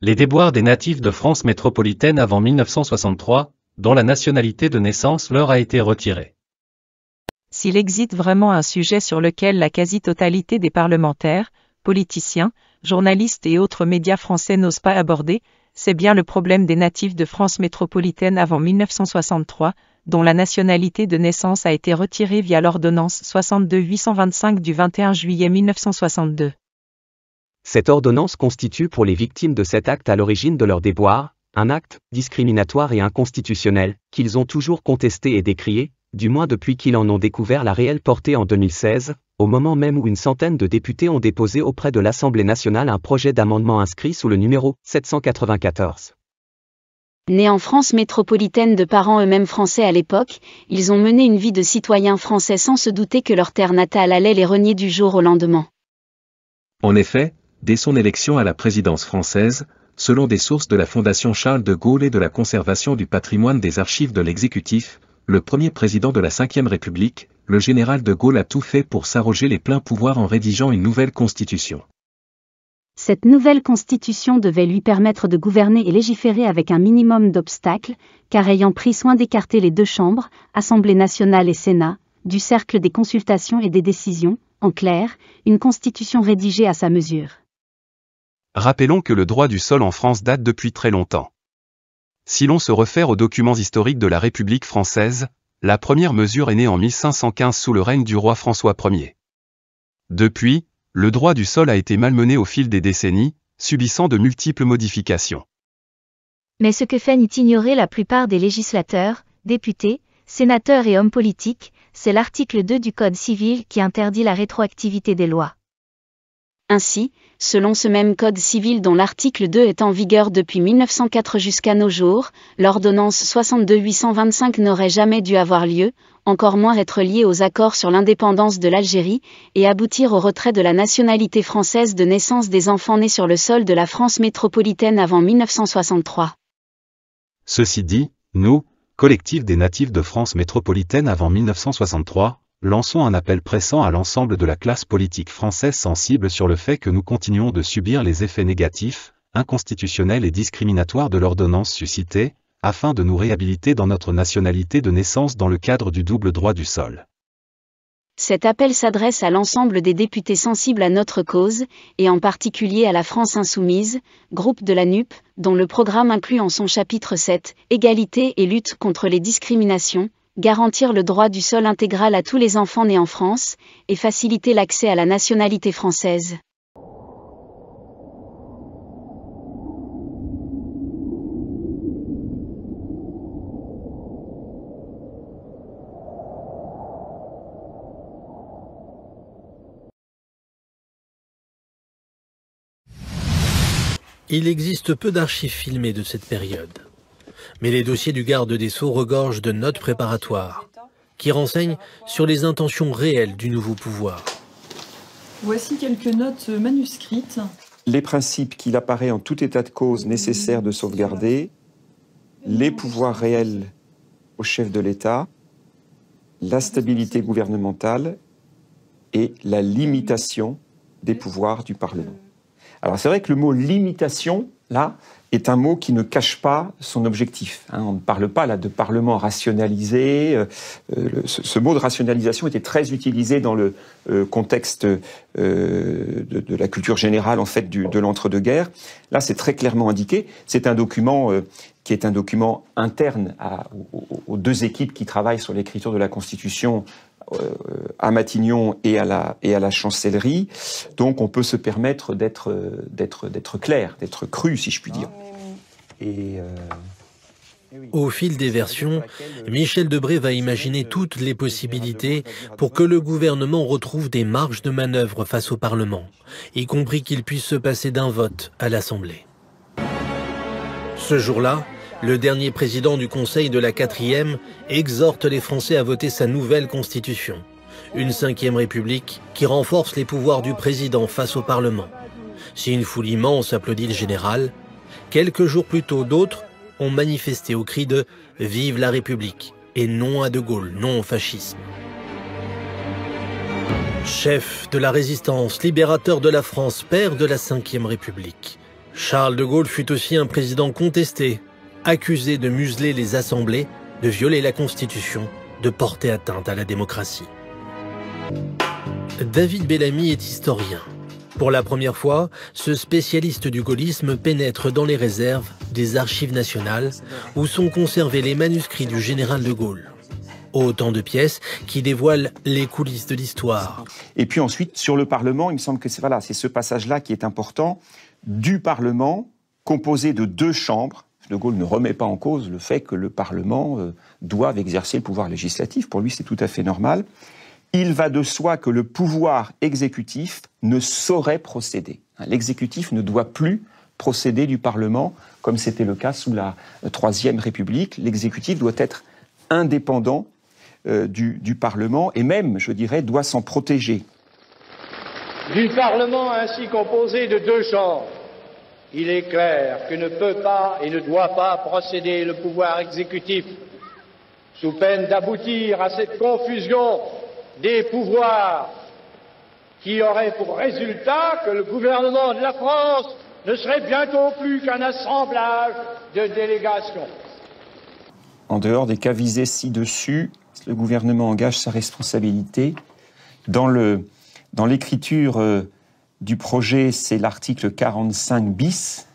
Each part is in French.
Les déboires des natifs de France métropolitaine avant 1963, dont la nationalité de naissance leur a été retirée. S'il existe vraiment un sujet sur lequel la quasi-totalité des parlementaires, politiciens, journalistes et autres médias français n'osent pas aborder, c'est bien le problème des natifs de France métropolitaine avant 1963, dont la nationalité de naissance a été retirée via l'ordonnance 62-825 du 21 juillet 1962. Cette ordonnance constitue pour les victimes de cet acte à l'origine de leur déboire, un acte discriminatoire et inconstitutionnel, qu'ils ont toujours contesté et décrié, du moins depuis qu'ils en ont découvert la réelle portée en 2016, au moment même où une centaine de députés ont déposé auprès de l'Assemblée nationale un projet d'amendement inscrit sous le numéro 794. Nés en France métropolitaine de parents eux-mêmes français à l'époque, ils ont mené une vie de citoyens français sans se douter que leur terre natale allait les renier du jour au lendemain. En effet, dès son élection à la présidence française, selon des sources de la Fondation Charles de Gaulle et de la Conservation du patrimoine des archives de l'exécutif, le premier président de la Ve République, le général de Gaulle a tout fait pour s'arroger les pleins pouvoirs en rédigeant une nouvelle constitution. Cette nouvelle constitution devait lui permettre de gouverner et légiférer avec un minimum d'obstacles, car ayant pris soin d'écarter les deux chambres, Assemblée nationale et Sénat, du cercle des consultations et des décisions, en clair, une constitution rédigée à sa mesure. Rappelons que le droit du sol en France date depuis très longtemps. Si l'on se réfère aux documents historiques de la République française, la première mesure est née en 1515 sous le règne du roi François Ier. Depuis, le droit du sol a été malmené au fil des décennies, subissant de multiples modifications. Mais ce que feignent ignorer la plupart des législateurs, députés, sénateurs et hommes politiques, c'est l'article 2 du Code civil qui interdit la rétroactivité des lois. Ainsi, selon ce même Code civil dont l'article 2 est en vigueur depuis 1904 jusqu'à nos jours, l'ordonnance 62-825 n'aurait jamais dû avoir lieu, encore moins être liée aux accords sur l'indépendance de l'Algérie, et aboutir au retrait de la nationalité française de naissance des enfants nés sur le sol de la France métropolitaine avant 1963. Ceci dit, nous, collectif des natifs de France métropolitaine avant 1963, lançons un appel pressant à l'ensemble de la classe politique française sensible sur le fait que nous continuons de subir les effets négatifs, inconstitutionnels et discriminatoires de l'ordonnance suscitée, afin de nous réhabiliter dans notre nationalité de naissance dans le cadre du double droit du sol. Cet appel s'adresse à l'ensemble des députés sensibles à notre cause, et en particulier à la France insoumise, groupe de la NUP, dont le programme inclut en son chapitre 7, Égalité et lutte contre les discriminations, garantir le droit du sol intégral à tous les enfants nés en France, et faciliter l'accès à la nationalité française. Il existe peu d'archives filmées de cette période. Mais les dossiers du garde des Sceaux regorgent de notes préparatoires, qui renseignent sur les intentions réelles du nouveau pouvoir. Voici quelques notes manuscrites. Les principes qu'il apparaît en tout état de cause nécessaires de sauvegarder, les pouvoirs réels au chef de l'État, la stabilité gouvernementale et la limitation des pouvoirs du Parlement. Alors c'est vrai que le mot « limitation », là, est un mot qui ne cache pas son objectif. On ne parle pas là de parlement rationalisé. Ce mot de rationalisation était très utilisé dans le contexte de la culture générale en fait de l'entre-deux-guerres. Là, c'est très clairement indiqué. C'est un document qui est un document interne aux deux équipes qui travaillent sur l'écriture de la Constitution à Matignon et à la chancellerie. Donc on peut se permettre d'être clair, d'être cru, si je puis dire. Au fil des versions, Michel Debré va imaginer toutes les possibilités pour que le gouvernement retrouve des marges de manœuvre face au Parlement, y compris qu'il puisse se passer d'un vote à l'Assemblée. Ce jour-là, le dernier président du Conseil de la 4e exhorte les Français à voter sa nouvelle constitution, une 5e République qui renforce les pouvoirs du président face au Parlement. Si une foule immense applaudit le général, quelques jours plus tôt, d'autres ont manifesté au cri de « Vive la République » et « Non à De Gaulle, non au fascisme ». Chef de la résistance, libérateur de la France, père de la 5e République, Charles de Gaulle fut aussi un président contesté, accusé de museler les assemblées, de violer la Constitution, de porter atteinte à la démocratie. David Bellamy est historien. Pour la première fois, ce spécialiste du gaullisme pénètre dans les réserves des archives nationales où sont conservés les manuscrits du général de Gaulle. Autant de pièces qui dévoilent les coulisses de l'histoire. Et puis ensuite, sur le Parlement, il me semble que c'est ce passage-là qui est important, du Parlement composé de 2 chambres. De Gaulle ne remet pas en cause le fait que le Parlement doive exercer le pouvoir législatif. Pour lui, c'est tout à fait normal. Il va de soi que le pouvoir exécutif ne saurait procéder. L'exécutif ne doit plus procéder du Parlement, comme c'était le cas sous la Troisième République. L'exécutif doit être indépendant du Parlement et même, je dirais, doit s'en protéger. Du Parlement ainsi composé de 2 chambres, il est clair que ne peut pas et ne doit pas procéder le pouvoir exécutif, sous peine d'aboutir à cette confusion des pouvoirs qui aurait pour résultat que le gouvernement de la France ne serait bientôt plus qu'un assemblage de délégations. En dehors des cas visés ci-dessus, le gouvernement engage sa responsabilité. Dans l'écriture du projet, c'est l'article 45 bis,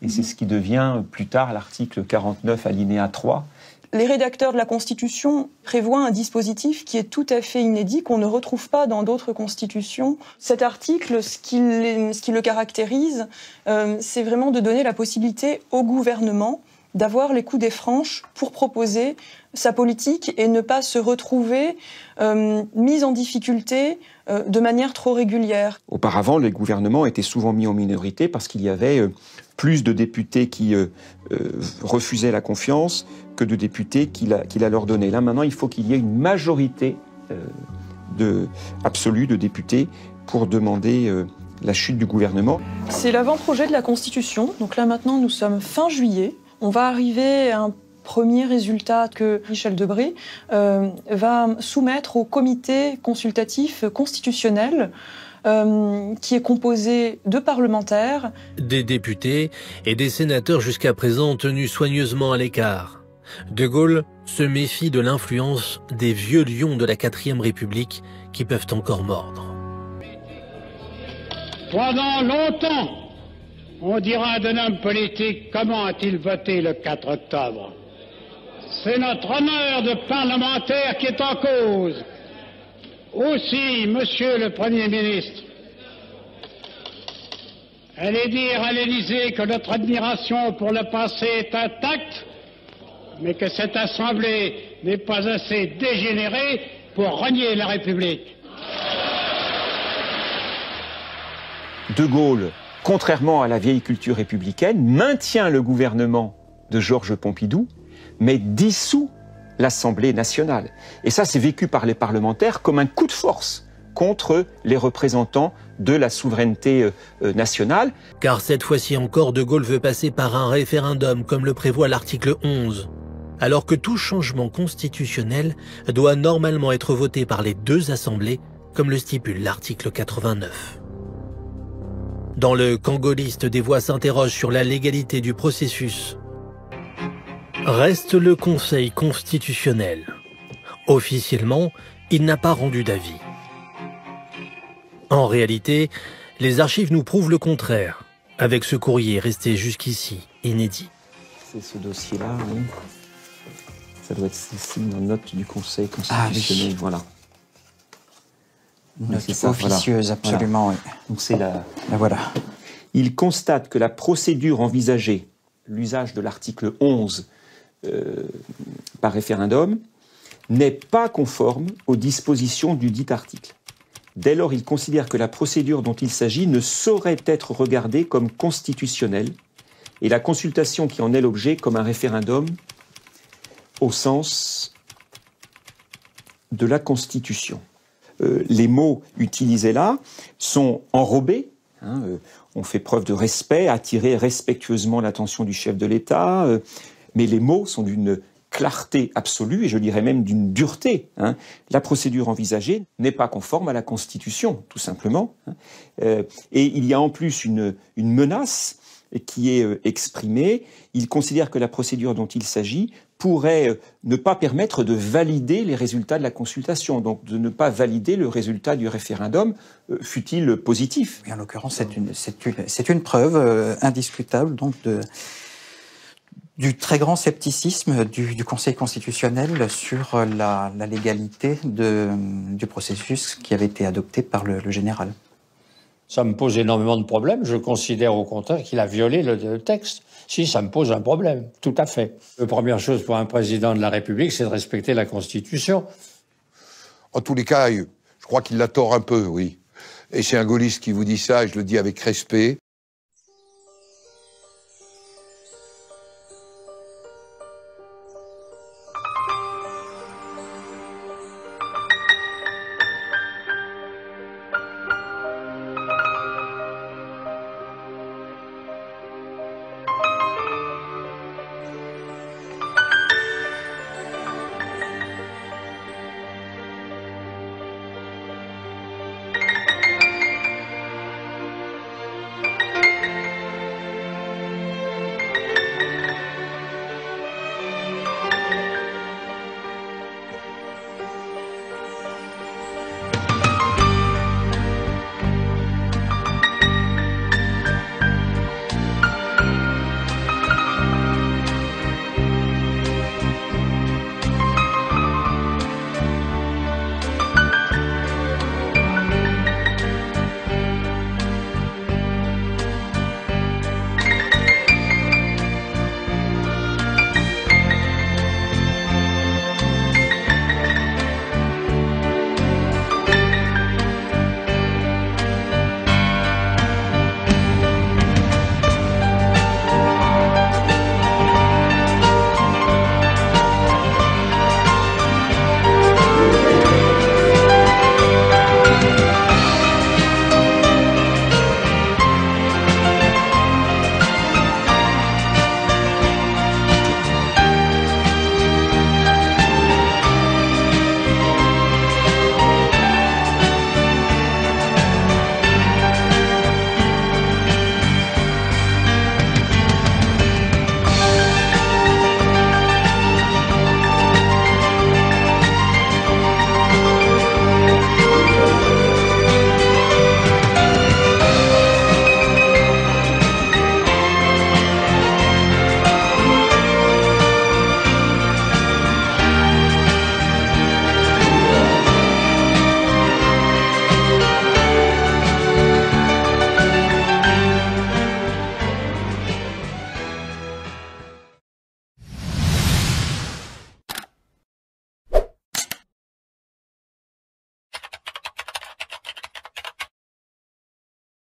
et c'est ce qui devient plus tard l'article 49 alinéa 3. Les rédacteurs de la Constitution prévoient un dispositif qui est tout à fait inédit, qu'on ne retrouve pas dans d'autres constitutions. Cet article, ce qui le caractérise, c'est vraiment de donner la possibilité au gouvernement d'avoir les coudées franches pour proposer sa politique et ne pas se retrouver mis en difficulté de manière trop régulière. Auparavant, les gouvernements étaient souvent mis en minorité parce qu'il y avait plus de députés qui refusaient la confiance que de députés qui la leur donnaient. Là, maintenant, il faut qu'il y ait une majorité absolue de députés pour demander la chute du gouvernement. C'est l'avant-projet de la Constitution. Donc là, maintenant, nous sommes fin juillet. On va arriver à un premier résultat que Michel Debré va soumettre au comité consultatif constitutionnel qui est composé de parlementaires, des députés et des sénateurs jusqu'à présent tenus soigneusement à l'écart. De Gaulle se méfie de l'influence des vieux lions de la 4e République qui peuvent encore mordre. Pendant longtemps, on dira d'un homme politique comment a-t-il voté le 4 octobre. C'est notre honneur de parlementaire qui est en cause. Aussi, monsieur le Premier ministre, allez dire à l'Élysée que notre admiration pour le passé est intacte, mais que cette Assemblée n'est pas assez dégénérée pour renier la République. De Gaulle, contrairement à la vieille culture républicaine, maintient le gouvernement de Georges Pompidou, mais dissout l'Assemblée nationale. Et ça, c'est vécu par les parlementaires comme un coup de force contre les représentants de la souveraineté nationale. Car cette fois-ci encore, De Gaulle veut passer par un référendum, comme le prévoit l'article 11. Alors que tout changement constitutionnel doit normalement être voté par les 2 assemblées, comme le stipule l'article 89. Dans le camp gaulliste, des voix s'interrogent sur la légalité du processus. Reste le Conseil constitutionnel. Officiellement, il n'a pas rendu d'avis. En réalité, les archives nous prouvent le contraire, avec ce courrier resté jusqu'ici inédit. C'est ce dossier-là, oui. Ça doit être ici, dans la note du Conseil constitutionnel, oui. Voilà. Une note officieuse, voilà. Absolument, voilà. Oui. Donc c'est la voilà. Il constate que la procédure envisagée, l'usage de l'article 11 par référendum, n'est pas conforme aux dispositions du dit article. Dès lors, il considère que la procédure dont il s'agit ne saurait être regardée comme constitutionnelle et la consultation qui en est l'objet comme un référendum au sens de la Constitution. Les mots utilisés là sont enrobés. On fait preuve de respect, attirer respectueusement l'attention du chef de l'État, mais les mots sont d'une clarté absolue, et je dirais même d'une dureté. La procédure envisagée n'est pas conforme à la Constitution, tout simplement. Et il y a en plus une menace qui est exprimée. Il considère que la procédure dont il s'agit pourrait ne pas permettre de valider les résultats de la consultation, donc de ne pas valider le résultat du référendum, fût-il positif. Et en l'occurrence, c'est une preuve indiscutable donc du très grand scepticisme du Conseil constitutionnel sur la légalité du processus qui avait été adopté par le général. Ça me pose énormément de problèmes. Je considère au contraire qu'il a violé le texte. Si, ça me pose un problème, tout à fait. La première chose pour un président de la République, c'est de respecter la Constitution. En tous les cas, je crois qu'il la tord un peu, oui. Et c'est un gaulliste qui vous dit ça, et je le dis avec respect.